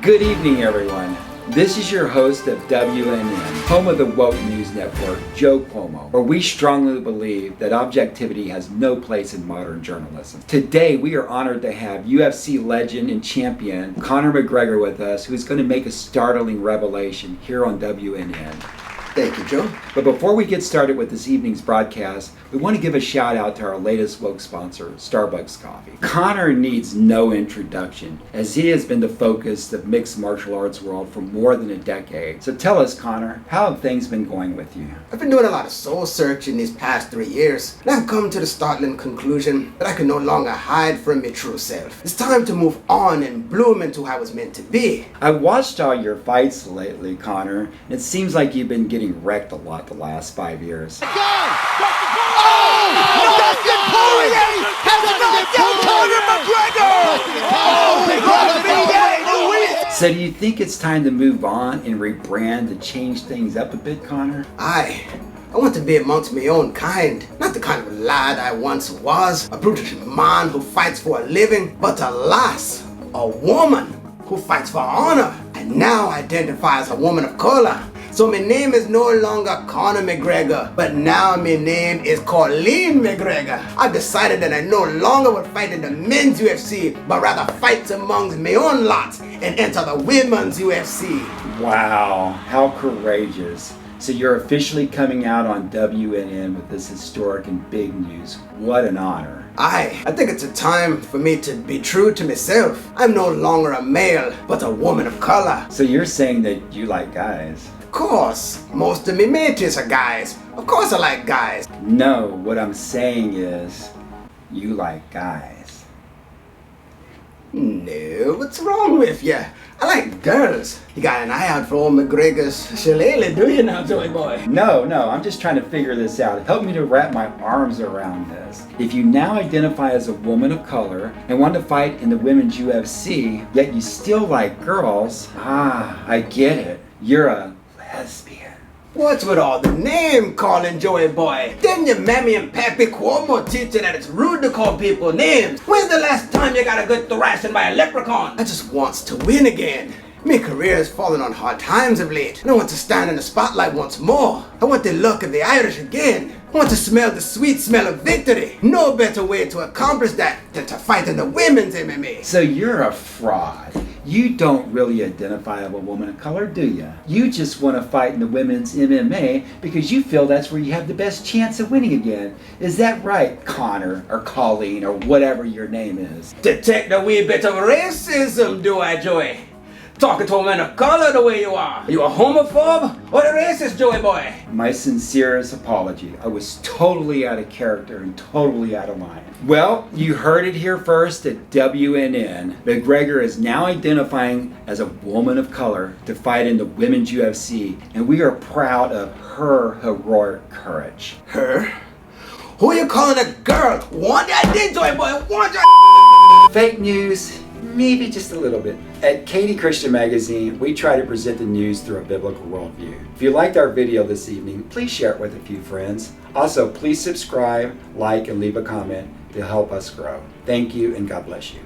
Good evening, everyone. This is your host of WNN, home of the Woke News Network, Joe CUOMO, where we strongly believe that objectivity has no place in modern journalism. Today, we are honored to have UFC legend and champion Conor McGregor with us, who is going to make a startling revelation here on WNN. Thank you, Joe. But before we get started with this evening's broadcast, we want to give a shout out to our latest woke sponsor, Starbucks Coffee. Conor needs no introduction, as he has been the focus of mixed martial arts world for more than a decade. So tell us, Conor, how have things been going with you? I've been doing a lot of soul searching these past 3 years, and I've come to the startling conclusion that I can no longer hide from my true self. It's time to move on and bloom into who I was meant to be. I've watched all your fights lately, Conor, and it seems like you've been getting wrecked a lot the last 5 years. Dustin Poirier has knocked out Conor McGregor! So do you think it's time to move on and rebrand to change things up a bit, Conor? I want to be amongst my own kind, not the kind of lad I once was, a brutish man who fights for a living, but alas, a woman who fights for honor, and now identifies as a woman of color. So my name is no longer Conor McGregor, but now my name is Colleen McGregor. I've decided that I no longer will fight in the men's UFC, but rather fight amongst my own lot and enter the women's UFC. Wow, how courageous. So you're officially coming out on WNN with this historic and big news. What an honor. I think it's a time for me to be true to myself. I'm no longer a male, but a woman of color. So you're saying that you like guys? Of course, most of me mates are guys. Of course I like guys. No, what I'm saying is, you like guys. No, what's wrong with you? I like girls. You got an eye out for old McGregor's shillelagh, do you now, Joey boy? No, I'm just trying to figure this out. Help me to wrap my arms around this. If you now identify as a woman of color and want to fight in the women's UFC, yet you still like girls, I get it. You're a lesbian. What's with all the name calling, Joey boy? Didn't your mammy and pappy CUOMO teach you that it's rude to call people names? When's the last time you got a good thrashing by a leprechaun? I just wants to win again. My career has fallen on hard times of late, and I want to stand in the spotlight once more. I want the luck of the Irish again. I want to smell the sweet smell of victory. No better way to accomplish that than to fight in the women's MMA. So you're a fraud. You don't really identify as a woman of color, do you? You just want to fight in the women's MMA because you feel that's where you have the best chance of winning again. Is that right, Conor or Colleen or whatever your name is? Detect a wee bit of racism, do I, Joey? Talking to a man of color the way you are. Are you a homophobe or a racist, Joey boy? My sincerest apology. I was totally out of character and totally out of line. Well, you heard it here first at WNN. McGregor is now identifying as a woman of color to fight in the women's UFC, and we are proud of her heroic courage. Her? Who are you calling a girl? Want that dick, Joey boy? Want your Fake news? Maybe just a little bit. At Katie Christian Magazine, we try to present the news through a biblical worldview. If you liked our video this evening, please share it with a few friends. Also, please subscribe, like, and leave a comment to help us grow. Thank you, and God bless you.